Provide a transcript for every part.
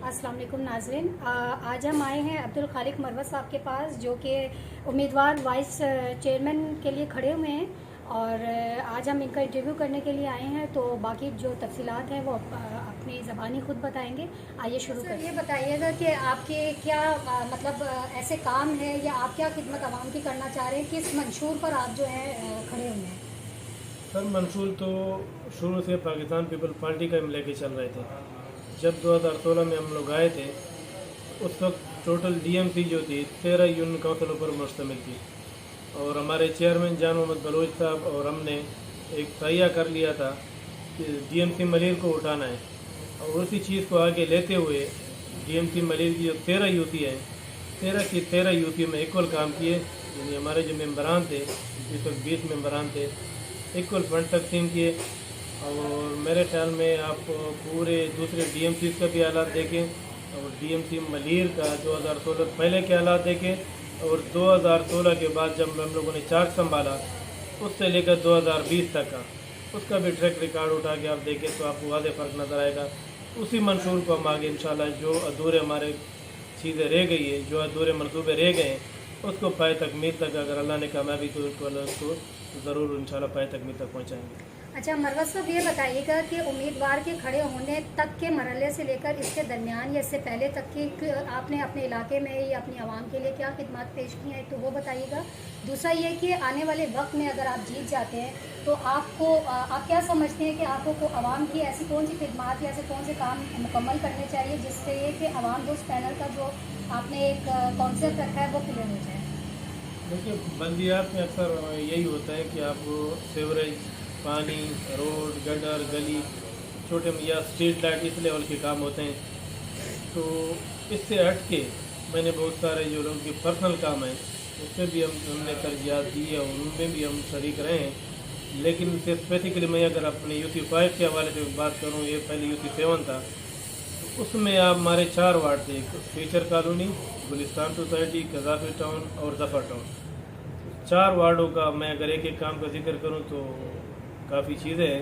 السلام علیکم ناظرین، آج ہم آئے ہیں عبدالخالق مروت صاحب کے پاس، جو کہ امیدوار وائس چیئرمین کے لیے کھڑے ہوئے ہیں، اور آج ہم ان کا انٹرویو کرنے کے لیے آئے ہیں، تو باقی جو تفصیلات ہیں وہ اپنی زبانی خود بتائیں گے۔ آئیے شروع کریں۔ یہ بتائیے گا کہ آپ کے کیا مطلب ایسے کام ہے یا آپ کیا خدمت عوام کی کرنا چاہ رہے ہیں، کس منشور پر آپ جو ہے کھڑے ہوئے ہیں؟ سر منشور تو شروع سے پاکستان پیپل پارٹی کا ہم لے کے چل رہے تھے۔ جب 2016 میں ہم لوگ آئے تھے، اس وقت ٹوٹل ڈی ایم سی جو تھی 13 یونین کونسلوں پر مشتمل تھی، اور ہمارے چیئرمین جان محمد بلوچ صاحب اور ہم نے ایک تہیہ کر لیا تھا کہ ڈی ایم سی ملیر کو اٹھانا ہے، اور اسی چیز کو آگے لیتے ہوئے ڈی ایم سی ملیر کی جو 13 یوتی ہیں، 13 کی 13 یوتی میں ایکول کام کیے، یعنی ہمارے جو ممبران تھے، اس وقت 20 ممبران تھے، ایکول فنڈ تقسیم کیے۔ اور میرے خیال میں آپ پورے دوسرے ڈی ایم سیز کا بھی حالات دیکھیں، اور ڈی ایم سی ملیر کا 2016 پہلے کے حالات دیکھیں، اور 2016 کے بعد جب ہم لوگوں نے چارج سنبھالا اس سے لے کر 2020 تک کا اس کا بھی ٹریک ریکارڈ اٹھا کے آپ دیکھیں تو آپ کو واضح فرق نظر آئے گا۔ اسی منشور کو ہم آگے انشاءاللہ جو ادھورے ہمارے چیزیں رہ گئی ہیں، جو ادھورے منصوبے رہ گئے ہیں، اس کو پائے تکمیل تک اگر اللہ نے کامیابی تو اس کو ضرور انشاءاللہ پائے تکمیل تک پہنچائیں گے۔ اچھا مروت صاحب، یہ بتائیے گا کہ امیدوار کے کھڑے ہونے تک کے مرحلے سے لے کر اس کے درمیان یا اس سے پہلے تک کی آپ نے اپنے علاقے میں یا اپنی عوام کے لیے کیا خدمات پیش کی ہیں، تو وہ بتائیے گا۔ دوسرا یہ کہ آنے والے وقت میں اگر آپ جیت جاتے ہیں تو آپ کیا سمجھتے ہیں کہ آپ کو عوام کی ایسی کون سی خدمات یا ایسے کون سے کام مکمل کرنے چاہیے جس سے یہ کہ عوام دوست پینل کا جو آپ نے ایک کانسیپٹ رکھا ہے وہ کلیئر ہو جائے؟ دیکھیے، بلدیات میں اکثر یہی ہوتا ہے کہ آپ سیوریج، پانی، روڈ، گڈر، گلی، چھوٹے یا اسٹریٹ لائٹ اس لیول کے کام ہوتے ہیں، تو اس سے ہٹ کے میں نے بہت سارے جو لوگوں کے پرسنل کام ہیں اس پہ بھی ہم نے ترجیحات دی ہے، اور ان میں بھی ہم شریک رہے ہیں۔ لیکن اسپیسیکلی میں اگر اپنے یو سی 5 کے حوالے سے بات کروں، یہ پہلے یو سی 7 تھا، اس میں آپ ہمارے 4 وارڈ تھے، فیچر کالونی، گلستان سوسائٹی، قذافی ٹاؤن اور ظفر ٹاؤن۔ 4 وارڈوں کا میں اگر ایک ایک کام کا ذکر کروں تو کافی چیزیں ہیں،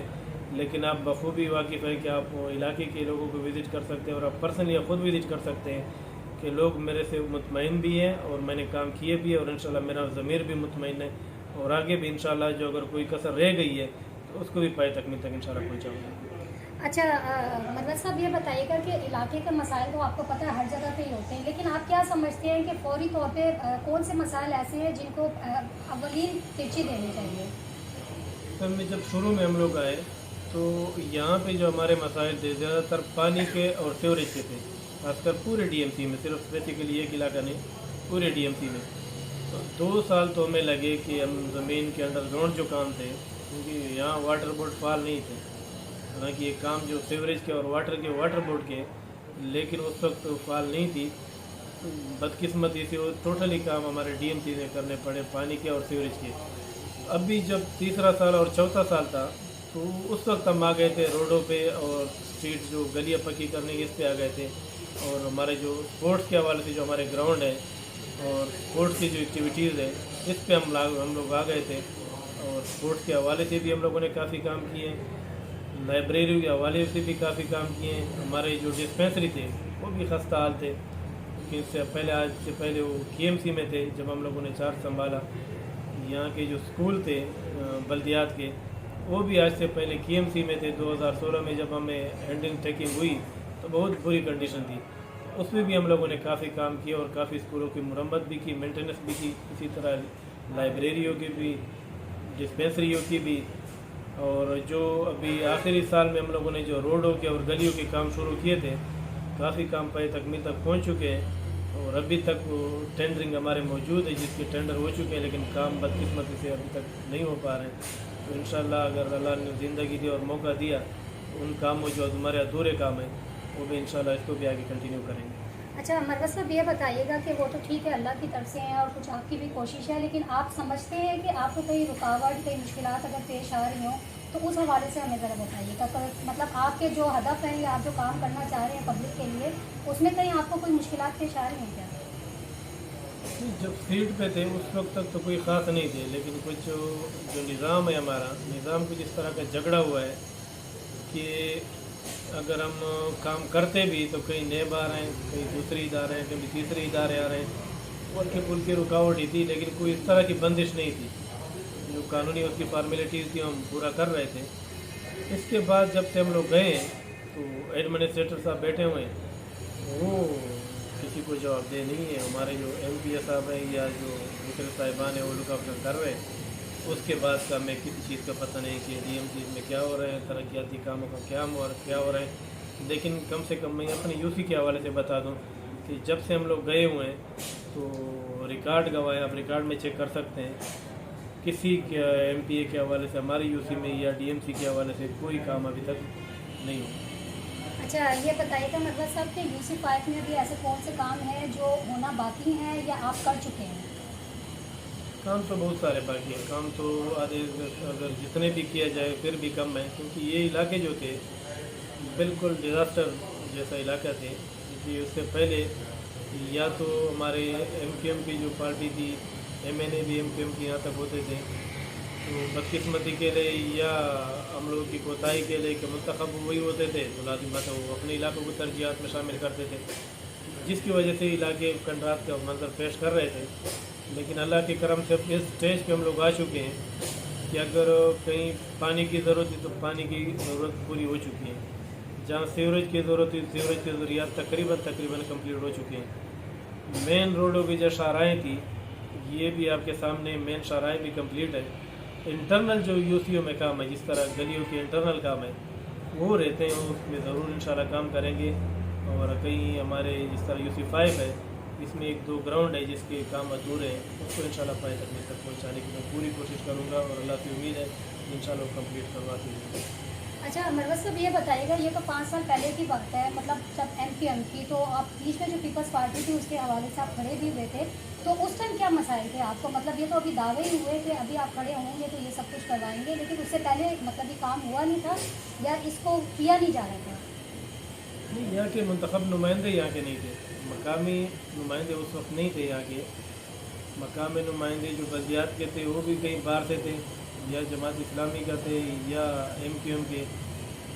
لیکن آپ بخوبی واقف ہے کہ آپ علاقے کے لوگوں کو وزٹ کر سکتے ہیں، اور آپ پرسنلی خود وزٹ کر سکتے ہیں کہ لوگ میرے سے مطمئن بھی ہیں اور میں نے کام کیے بھی ہے، اور انشاءاللہ میرا ضمیر بھی مطمئن ہے، اور آگے بھی انشاءاللہ جو اگر کوئی کسر رہ گئی ہے تو اس کو بھی پائے تکمیل تک انشاءاللہ پہنچاؤں گا۔ اچھا مروت صاحب، یہ بتائیے گا کہ علاقے کے مسائل تو آپ کو پتہ ہے ہر جگہ پہ ہی ہوتے ہیں، لیکن آپ کیا سمجھتے ہیں کہ فوری طور پہ کون سے مسائل ایسے ہیں جن کو اولین ترجیح دینی چاہیے؟ سر میں جب شروع میں ہم لوگ آئے تو یہاں پہ جو ہمارے مسائل تھے زیادہ تر پانی کے اور سیوریج کے تھے، خاص کر پورے ڈی ایم سی میں، صرف اسپیسیکلی ایک علاقہ نہیں، پورے ڈی ایم سی میں۔ تو 2 سال تو ہمیں لگے کہ ہم زمین کے انڈر گراؤنڈ جو کام تھے، کیونکہ یہاں واٹر بورڈ فعال نہیں تھے، حالانکہ یہ کام جو سیوریج کے اور واٹر بورڈ کے، لیکن اس وقت فعال نہیں تھی۔ بدقسمتی سے وہ ٹوٹلی کام ہمارے ڈی ایم سی میں کرنے پڑے، پانی کے اور سیوریج کے۔ اب بھی جب تیسرا سال اور چوتھا سال تھا تو اس وقت ہم آ گئے تھے روڈوں پہ، اور اسٹریٹ جو گلیاں پکی کرنے کی اس پہ آ گئے تھے، اور ہمارے جو اسپورٹس کے حوالے سے جو ہمارے گراؤنڈ ہے اور اسپورٹس کی جو ایکٹیویٹیز ہیں اس پہ ہم لوگ آ گئے تھے، اور اسپورٹس کے حوالے سے بھی ہم لوگوں نے کافی کام کیے ہیں، لائبریری کے حوالے سے بھی کافی کام کیے ہیں۔ ہمارے جو ڈسپینسری تھے وہ بھی خستہ حال تھے، کیونکہ اس سے پہلے آج سے پہلے وہ کی ایم سی میں تھے جب ہم لوگوں نے چارج سنبھالا۔ یہاں کے جو اسکول تھے بلدیات کے، وہ بھی آج سے پہلے کی ایم سی میں تھے۔ 2016 میں جب ہمیں ہینڈنگ ٹیکنگ ہوئی تو بہت بری کنڈیشن تھی، اس میں بھی ہم لوگوں نے کافی کام کیا اور کافی اسکولوں کی مرمت بھی کی، مینٹیننس بھی کی، اسی طرح لائبریریوں کی بھی، ڈسپینسریوں کی بھی۔ اور جو ابھی آخری سال میں ہم لوگوں نے جو روڈوں کے اور گلیوں کے کام شروع کیے تھے، کافی کام پائے تکمیل تک پہنچ چکے ہیں، اور ابھی تک وہ ٹینڈرنگ ہمارے موجود ہے جس کے ٹینڈر ہو چکے ہیں، لیکن کام بدقسمتی سے ابھی تک نہیں ہو پا رہے ہیں۔ تو انشاءاللہ اگر اللہ نے زندگی دی اور موقع دیا تو ان کاموں جو ہمارے ادھورے کام ہیں وہ بھی انشاءاللہ اس کو بھی آگے کنٹینیو کریں گے۔ اچھا مروت صاحب، یہ بتائیے گا کہ وہ تو ٹھیک ہے اللہ کی طرف سے ہیں اور کچھ آپ کی بھی کوشش ہے، لیکن آپ سمجھتے ہیں کہ آپ کو کوئی رکاوٹ، کوئی مشکلات اگر پیش آ رہی ہوں تو اس حوالے سے ہمیں ذرا بتائیے گا، مطلب آپ کے جو ہدف ہیں یا آپ جو کام کرنا چاہ رہے ہیں پبلک کے لیے، اس میں کہیں آپ کو کوئی مشکلات پیش آ رہی ہیں کیا؟ جب فیلڈ پہ تھے اس وقت تک تو کوئی خاص نہیں تھے، لیکن کچھ جو نظام ہے، ہمارا نظام کچھ اس طرح کا جھگڑا ہوا ہے کہ अगर हम काम करते भी तो कहीं नेब आ रहे हैं, कहीं दूसरे इदारे हैं, कहीं तीसरे इदारे आ रहे हैं, हल्की फुल्की रुकावट ही थी, लेकिन कोई इस तरह की बंदिश नहीं थी। जो कानूनी उसकी फॉर्मेलिटीज़ थी हम पूरा कर रहे थे। इसके बाद जब से हम लोग गए हैं तो एडमिनिस्ट्रेटर साहब बैठे हुए हैं, वो किसी को जवाबदेह नहीं है। हमारे जो MPA साहब हैं या जो दूसरे साहिबान हैं वो लुक आफ्टर कर रहे हैं। उसके बाद का हमें किसी चीज़ का पता नहीं कि DMC में क्या हो रहा है, तरक्याती कामों का क्या हो रहा है। लेकिन कम से कम मैं अपने UC के हवाले से बता दूं कि जब से हम लोग गए हुए हैं तो रिकॉर्ड गवाए, आप रिकॉर्ड में चेक कर सकते हैं, किसी के MPA के हवाले से हमारे UC में या DMC के हवाले से कोई काम अभी तक नहीं हुआ। अच्छा, ये बताइएगा मरवत साहब कि UC 5 में भी ऐसे कौन से काम हैं जो होना बाकी हैं या आप कर चुके हैं? काम तो बहुत सारे बाकी हैं, काम तो आधे अगर जितने भी किया जाए फिर भी कम है, क्योंकि ये इलाके जो थे बिल्कुल डिज़ास्टर जैसा इलाका थे। क्योंकि उससे पहले या तो हमारे MQM की जो पार्टी थी, MNA भी MQM की यहाँ तक होते थे, तो बदकिस्मती के लिए या हम लोगों की कोताही के लिए कि मुंतखब वही होते थे, तो लाजिम बात है वो अपने इलाकों को तरजीहात में शामिल करते थे, जिसकी वजह से इलाके कंट्रास्ट का मंजर पेश कर रहे थे। लेकिन अल्लाह के करम से इस स्टेज पे हम लोग आ चुके हैं कि अगर कहीं पानी की ज़रूरत है तो पानी की ज़रूरत पूरी हो चुकी है। जहाँ सीवरेज की ज़रूरत है, सीवरेज की ज़रूरियात तकरीबन कंप्लीट हो चुकी हैं। मेन रोडों की जो शाहराएँ थी, ये भी आपके सामने मेन शाहराएँ भी कंप्लीट है। इंटरनल जो UCO में काम है, जिस तरह गलियों के इंटरनल काम है वो रहते हैं, उसमें ज़रूर इंशाल्लाह काम करेंगे। और कहीं हमारे जिस तरह UC 5 है, इसमें 1-2 ग्राउंड है जिसके काम अधूरे हैं, उसको इंशाल्लाह पाए तक पहुँचाने की मैं पूरी कोशिश करूँगा और अल्लाह से उम्मीद है इंशाल्लाह वो कंप्लीट करवाते हैं। अच्छा मरवत साहब, ये बताइएगा, ये तो 5 साल पहले की बात है, मतलब जब MQM की, तो आप बीच में जो पीपल्स पार्टी थी उसके हवाले से आप खड़े भी हुए थे, तो उस टाइम क्या मसाइल थे आपको? मतलब ये तो अभी दावे ही हुए कि अभी आप खड़े होंगे तो ये सब कुछ करवाएंगे, लेकिन उससे पहले मतलब ये काम हुआ नहीं था या इसको किया नहीं जा रहा था? नहीं, यहाँ के मुंतखब नुमाइंदे यहाँ के नहीं थे, मकामी नुमाइंदे उस वक्त नहीं थे। यहाँ के मकामी नुमाइंदे जो बल्दियात के थे वो भी कहीं बाहर से थे, या जमात इस्लामी का थे या MQM के,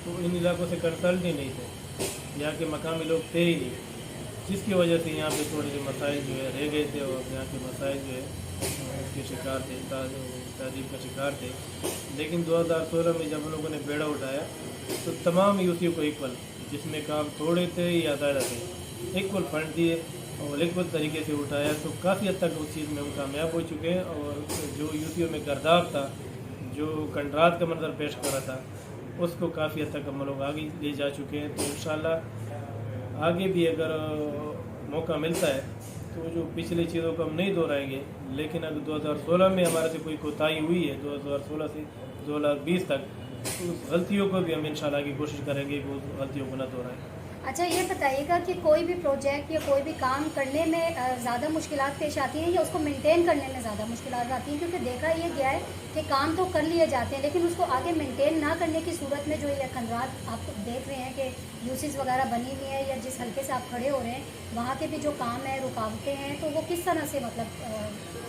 तो इन इलाकों से कंसल्ट ही नहीं थे। यहाँ के मकामी लोग थे ही नहीं, जिसकी वजह से यहाँ पे थोड़े से मसाइल जो है रह गए थे और यहाँ के मसाइल जो है उसके शिकार थे, ताजीब का शिकार थे। लेकिन 2016 में जब हम लोगों ने बेड़ा उठाया तो तमाम UCO को इक्वल, जिसमें काम थोड़े थे या ज़्यादा थे, इक्वल फंड दिए और इक्वल तरीके से उठाया, तो काफ़ी हद तक उस चीज़ में हम कामयाब हो चुके हैं। और जो UCO में गर्दाव था, जो कंट्राट का मंजर पेश कर रहा था, उसको काफ़ी हद तक हम लोग आगे ले जा चुके हैं। तो इंशाल्लाह आगे भी अगर मौका मिलता है तो जो पिछली चीज़ों को हम नहीं दोहराएंगे, लेकिन अगर 2016 में हमारे से कोई कोताही हुई है 2016 से 2020 तक, तो उस गलतियों को भी हम इंशाल्लाह की कोशिश करेंगे कि उस गलतियों को न दोहराएं। अच्छा, ये बताइएगा कि कोई भी प्रोजेक्ट या कोई भी काम करने में ज़्यादा मुश्किलात पेश आती हैं या उसको मेंटेन करने में ज़्यादा मुश्किलात आती हैं? क्योंकि देखा ये गया है कि काम तो कर लिए जाते हैं, लेकिन उसको आगे मेंटेन ना करने की सूरत में जो ये खंडरात आप देख रहे हैं कि यूसीज वगैरह बनी हुई है या जिस हल्के से आप खड़े हो रहे हैं, वहाँ के भी जो काम है, रुकावटें हैं, तो वो किस तरह से मतलब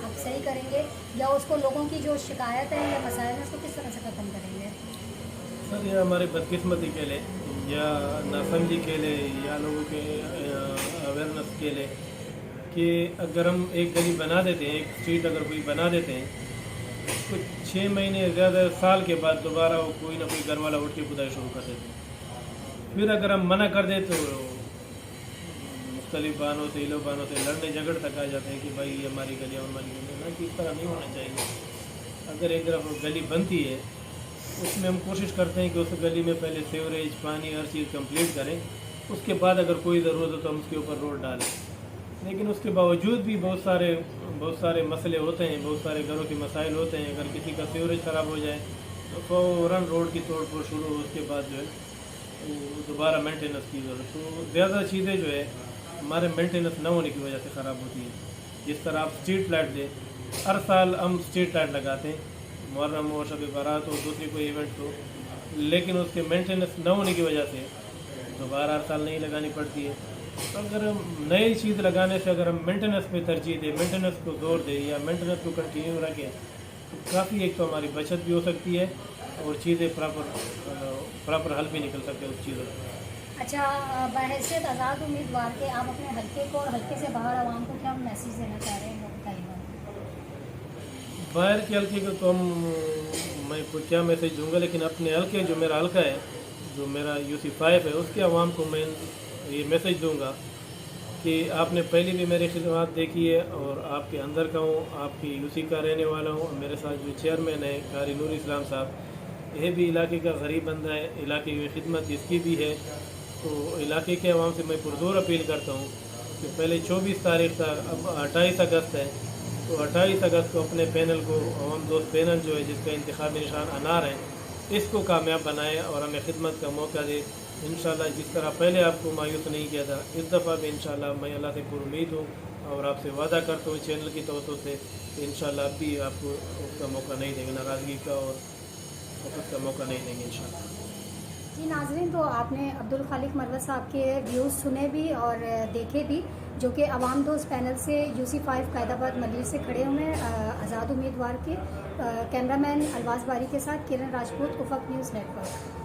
आप सही करेंगे या उसको लोगों की जो शिकायत है या मसाइल है उसको किस तरह से ख़त्म करेंगे? सर, ये हमारे बदकिस्मती के लिए या नासमझी के लिए या लोगों के अवेयरनेस के लिए कि अगर हम एक गली बना देते हैं, एक स्ट्रीट अगर कोई बना देते हैं, तो 6 महीने ज़्यादा साल के बाद दोबारा वो कोई ना कोई घर वाला उठ के खुदाई शुरू कर देते हैं। फिर अगर हम मना कर दें तो मुख्तलिफ बहानों से, इलो बहानों से लड़ने झगड़ तक आ जाते हैं कि भाई ये हमारी गली और हमारी गली ना, कि इस तरह नहीं होना चाहिए। अगर एक तरफ गली बनती है उसमें हम कोशिश करते हैं कि उस गली में पहले सीवरेज, पानी, हर चीज़ कंप्लीट करें, उसके बाद अगर कोई ज़रूरत हो तो हम उसके ऊपर रोड डालें। लेकिन उसके बावजूद भी बहुत सारे मसले होते हैं, बहुत सारे घरों के मसाइल होते हैं। अगर किसी का सीवरेज ख़राब हो जाए तो फ़ौरन रोड की तोड़ फोड़ शुरू हो, उसके बाद जो है दोबारा मेंटेनेंस की ज़रूरत। तो ज़्यादा चीज़ें जो है हमारे मेंटेनेंस न होने की वजह से ख़राब होती है। जिस तरह आप स्ट्रीट लाइट दें, हर साल हम स्ट्रीट लाइट लगाते हैं, मुहर्रम हो, शब बारात हो, दूसरी कोई इवेंट हो, लेकिन उसके मेंटेनेंस न होने की वजह से दोबारा हर साल नहीं लगानी पड़ती है। तो अगर हम नई चीज़ लगाने से अगर हम मेंटेनेंस पे तरजीह दें, मेंटेनेंस को जोर दें या मेंटेनेंस को कंटिन्यू रखें, तो काफ़ी एक तो हमारी बचत भी हो सकती है और चीज़ें प्रॉपर हल भी निकल सकते हैं उस चीज़ों अच्छा, बहैसियत आज़ाद उम्मीदवार के आप अपने हल्के को और हल्के से बाहर आवाम को क्या मैसेज देना चाह रहे हैं, वो बताइएगा। बाहर के हल्के को तो मैं क्या मैसेज दूंगा, लेकिन अपने हल्के जो मेरा हल्का है, जो मेरा UC5 है, उसके आवाम को मैं ये मैसेज दूंगा कि आपने पहले भी मेरी खिदमत देखी है और आपके अंदर का हूँ, आपकी UC का रहने वाला हूँ। मेरे साथ जो चेयरमैन है कारी नूर इस्लाम साहब, यह भी इलाके का गरीब बंदा है, इलाके की खिदमत इसकी भी है। तो इलाके के अवाम से मैं पुरजोर अपील करता हूँ कि पहले 24 तारीख था, अब 28 अगस्त है, तो 28 अगस्त को अपने पैनल को, अवाम दोस्त पैनल जो है जिसका इंतखाबी निशान अनार है, इसको कामयाब बनाए और हमें खिदमत का मौका दे। इंशाल्लाह जिस तरह पहले आपको मायूस नहीं किया था, इस दफ़ा भी इंशाल्लाह मैं अल्लाह से पुरुमीद हूँ और आपसे वादा करता हूँ चैनल की तवज्जो से कि इंशाल्लाह अब भी आपको उसका मौका नहीं देंगे, नाराज़गी का और उसका मौका नहीं देंगे इंशाल्लाह। जी नाज़रीन, तो आपने अब्दुल खालिक मरवत साहब के व्यूज़ सुने भी और देखे भी, जो कि अवाम दोस्त पैनल से UC5 कायदाबाद मलिर से खड़े हुए हैं, आज़ाद उम्मीदवार के। कैमरामैन अलवाज़ बारी के साथ किरण राजपूत, उफ़क़ न्यूज़ नेटवर्क।